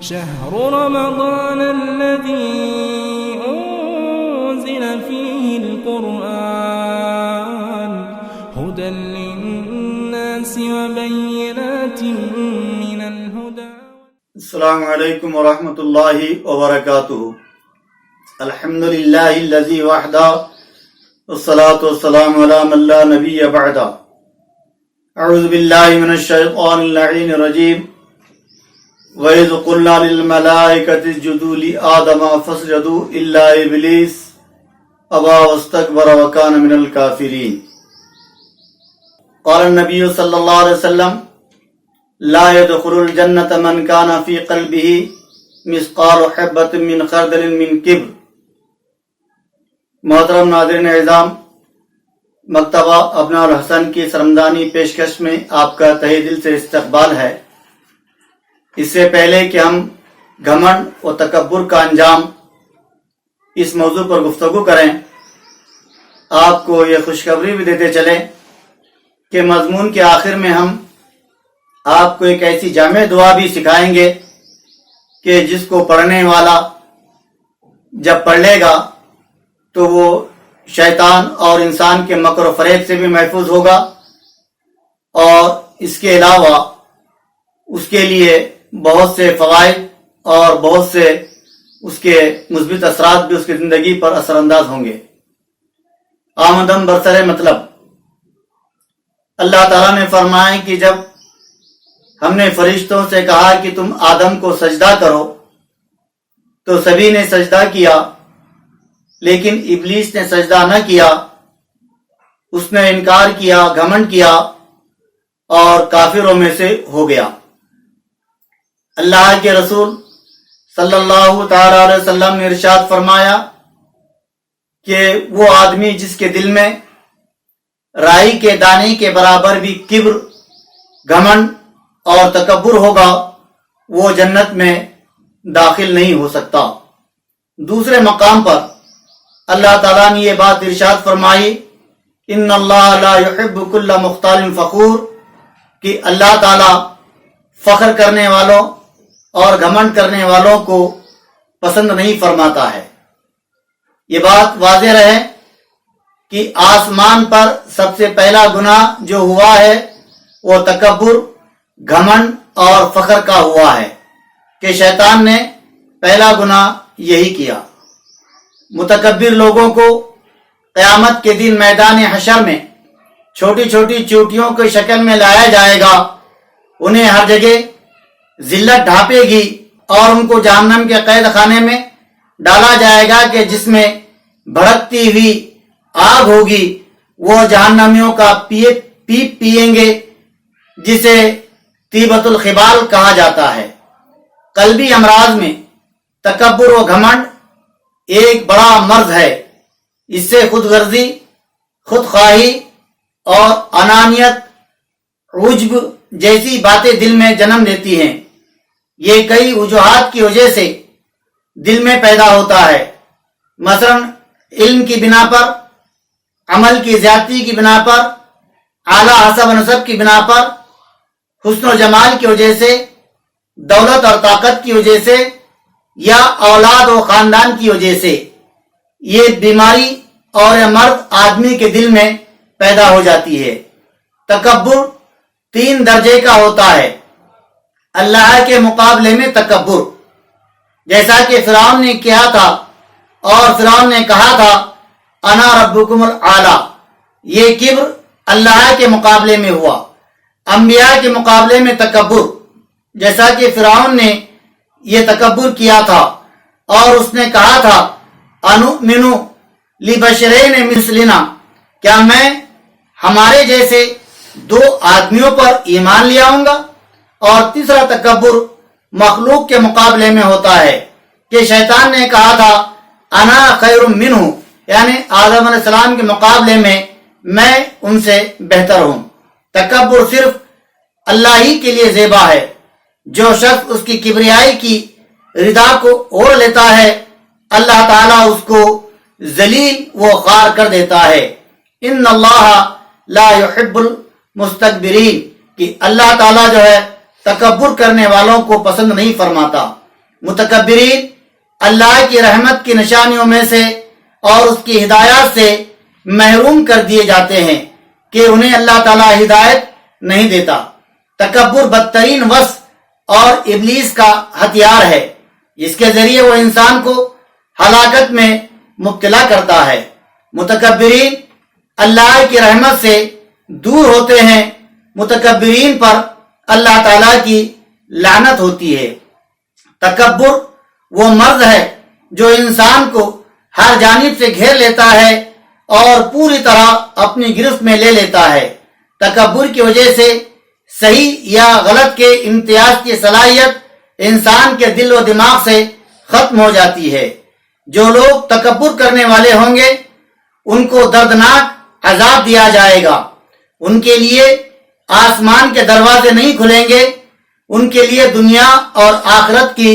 شهر رمضان الذي أنزل فيه القرآن هدى للناس وبينات من الهدى. السلام علیکم ورحمۃ اللہ وبرکاتہ. الحمد للہ الذی وحدہ والصلاة والسلام علی من لا نبی بعدہ. اعوذ باللہ من الشیطان اللعین الرجیم. وَإِذْ قُلْنَا لِلْمَلَائِكَةِ اسْجُدُوا لِآدَمَ فَاسْجَدُوا إِلَّا إِبْلِيسَ أَبَى وَاسْتَكْبَرَ وَكَانَ مِنَ الْكَافِرِينَ. قال النبي صلی اللہ علیہ وسلم لا يدخل الجنة من كان في قلبه مثقال حبة من خردل من کبر. محترم ناظرین اعظام، مکتبہ ابناء الحسن کی سرمدانی پیشکش میں آپ کا تہہ دل سے استقبال ہے. اس سے پہلے کہ ہم گھمنڈ و تکبر کا انجام اس موضوع پر گفتگو کریں، آپ کو یہ خوشخبری بھی دیتے چلیں کہ مضمون کے آخر میں ہم آپ کو ایک ایسی جامع دعا بھی سکھائیں گے کہ جس کو پڑھنے والا جب پڑھ لے گا تو وہ شیطان اور انسان کے مکر و فریب سے بھی محفوظ ہوگا، اور اس کے علاوہ اس کے لیے بہت سے فوائد اور بہت سے اس کے مثبت اثرات بھی اس کی زندگی پر اثر انداز ہوں گے. آمدم برسر مطلب، اللہ تعالیٰ نے فرمایا کہ جب ہم نے فرشتوں سے کہا کہ تم آدم کو سجدہ کرو تو سبھی نے سجدہ کیا، لیکن ابلیس نے سجدہ نہ کیا. اس نے انکار کیا، گھمنڈ کیا اور کافروں میں سے ہو گیا. اللہ کے رسول صلی اللہ تعالی علیہ وسلم نے ارشاد فرمایا کہ وہ آدمی جس کے دل میں رائی کے دانے کے برابر بھی کبر، گھمنڈ اور تکبر ہوگا، وہ جنت میں داخل نہیں ہو سکتا. دوسرے مقام پر اللہ تعالیٰ نے یہ بات ارشاد فرمائی ان اللہ لا يحب كل مختال فخور، کہ اللہ تعالیٰ فخر کرنے والوں اور گھمنڈ کرنے والوں کو پسند نہیں فرماتا ہے. یہ بات واضح رہے کہ آسمان پر سب سے پہلا گناہ جو ہوا ہے وہ تکبر، گھمنڈ اور فخر کا ہوا ہے، کہ شیطان نے پہلا گناہ یہی کیا. متکبر لوگوں کو قیامت کے دن میدان حشر میں چھوٹی چھوٹی چوٹیوں کی شکل میں لایا جائے گا. انہیں ہر جگہ ذلت ڈھانپے گی اور ان کو جہنم کے قید خانے میں ڈالا جائے گا کہ جس میں بھڑکتی ہوئی آگ ہوگی. وہ جہنمیوں کا پیپ پیئیں گے جسے طیبۃ الخبال کہا جاتا ہے. قلبی امراض میں تکبر و گھمنڈ ایک بڑا مرض ہے. اس سے خود غرضی، خود خواہی اور انانیت، عجب جیسی باتیں دل میں جنم لیتی ہیں. یہ کئی وجوہات کی وجہ سے دل میں پیدا ہوتا ہے. مثلا علم کی بنا پر، عمل کی زیادتی کی بنا پر، اعلیٰ حسب و نسب کی بنا پر، حسن و جمال کی وجہ سے، دولت اور طاقت کی وجہ سے، یا اولاد و خاندان کی وجہ سے. یہ بیماری اور یہ مرض آدمی کے دل میں پیدا ہو جاتی ہے. تکبر 3 درجے کا ہوتا ہے. اللہ کے مقابلے میں تکبر، جیسا کہ فرعون نے کیا تھا، اور فرعون نے کہا تھا انا ربکم الاعلی. یہ کبر اللہ کے مقابلے میں ہوا. انبیاء کے مقابلے میں تکبر، جیسا کہ فرعون نے یہ تکبر کیا تھا اور اس نے کہا تھا انؤمن لبشرین مثلنا، کیا میں ہمارے جیسے 2 آدمیوں پر ایمان لے آؤں گا. اور تیسرا تکبر مخلوق کے مقابلے میں ہوتا ہے کہ شیطان نے کہا تھا انا خیر منہ، یعنی آدم علیہ السلام کے مقابلے میں ان سے بہتر ہوں. تکبر صرف اللہ ہی کے لیے زیبا ہے. جو شخص اس کی کبریائی کی ردا کو اوڑھ لیتا ہے، اللہ تعالیٰ اس کو ذلیل و خوار کر دیتا ہے. ان اللہ لا يحب المستكبرین، کہ اللہ تعالیٰ جو ہے تکبر کرنے والوں کو پسند نہیں فرماتا. متکبرین اللہ کی رحمت کی نشانیوں میں سے اور اس کی ہدایات سے محروم کر دیے جاتے ہیں کہ انہیں اللہ تعالیٰ ہدایت نہیں دیتا۔ تکبر بدترین وصف اور ابلیس کا ہتھیار ہے، جس کے ذریعے وہ انسان کو ہلاکت میں مبتلا کرتا ہے۔ متکبرین اللہ کی رحمت سے دور ہوتے ہیں، متکبرین پر اللہ تعالیٰ کی لعنت ہوتی ہے۔ تکبر وہ مرض ہے جو انسان کو ہر جانب سے گھیر لیتا ہے اور پوری طرح اپنی گرفت میں لے لیتا ہے۔ تکبر کی وجہ سے صحیح یا غلط کے امتیاز کی صلاحیت انسان کے دل و دماغ سے ختم ہو جاتی ہے۔ جو لوگ تکبر کرنے والے ہوں گے ان کو دردناک عذاب دیا جائے گا۔ ان کے لیے آسمان کے دروازے نہیں کھلیں گے، ان کے لیے دنیا اور آخرت کی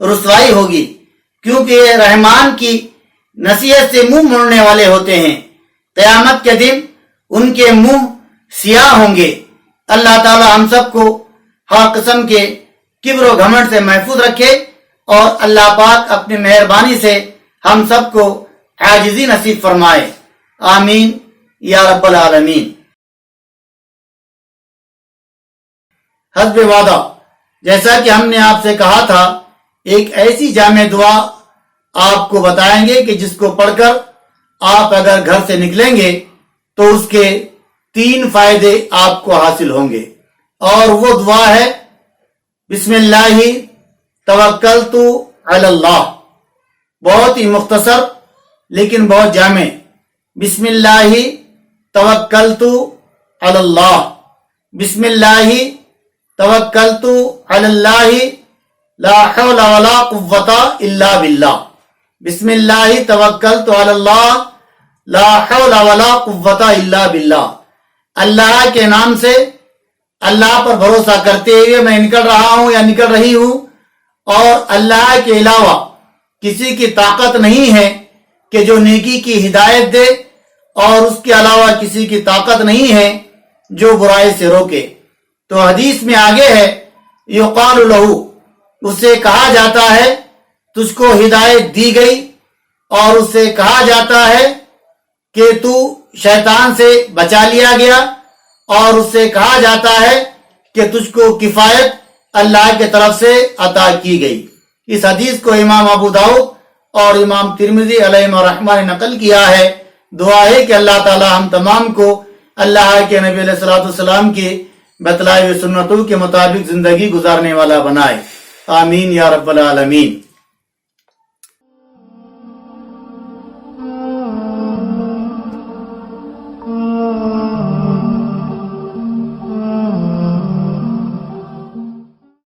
رسوائی ہوگی، کیونکہ یہ رحمان کی نصیحت سے منہ موڑنے والے ہوتے ہیں۔ قیامت کے دن ان کے منہ سیاہ ہوں گے۔ اللہ تعالی ہم سب کو ہر قسم کے کبر و گھمنڈ سے محفوظ رکھے اور اللہ پاک اپنی مہربانی سے ہم سب کو عاجزی نصیب فرمائے، آمین یا رب العالمین۔ حسب وعدہ، جیسا کہ ہم نے آپ سے کہا تھا، ایک ایسی جامع دعا آپ کو بتائیں گے کہ جس کو پڑھ کر آپ اگر گھر سے نکلیں گے تو اس کے 3 فائدے آپ کو حاصل ہوں گے، اور وہ دعا ہے بسم اللہ توکلت علی اللہ۔ بہت ہی مختصر لیکن بہت جامع۔ بسم اللہ توکلت علی اللہ، بسم اللہ توکلت علی اللہ، لا حول ولا قوت الا باللہ، بسم اللہ توکلت علی اللہ، لا حول ولا قوت الا باللہ۔ اللہ کے نام سے اللہ پر بھروسہ کرتے ہوئے میں نکل رہا ہوں یا نکل رہی ہوں، اور اللہ کے علاوہ کسی کی طاقت نہیں ہے کہ جو نیکی کی ہدایت دے، اور اس کے علاوہ کسی کی طاقت نہیں ہے جو برائی سے روکے۔ تو حدیث میں آگے ہے یقال لہو، اسے کہا جاتا ہے تجھ کو ہدایت دی گئی، اور اسے کہا جاتا ہے کہ تو شیطان سے بچا لیا گیا، اور اس سے کہا جاتا ہے کہ تجھ کو کفایت اللہ کی طرف سے عطا کی گئی۔ اس حدیث کو امام ابو داؤد اور امام ترمذی علیہ الرحمہ نے نقل کیا ہے۔ دعا ہے کہ اللہ تعالی ہم تمام کو اللہ کے نبی علیہ الصلوۃ والسلام کی بتلائی ہوئی سنتوں کے مطابق زندگی گزارنے والا بنائے، آمین یا رب العالمین۔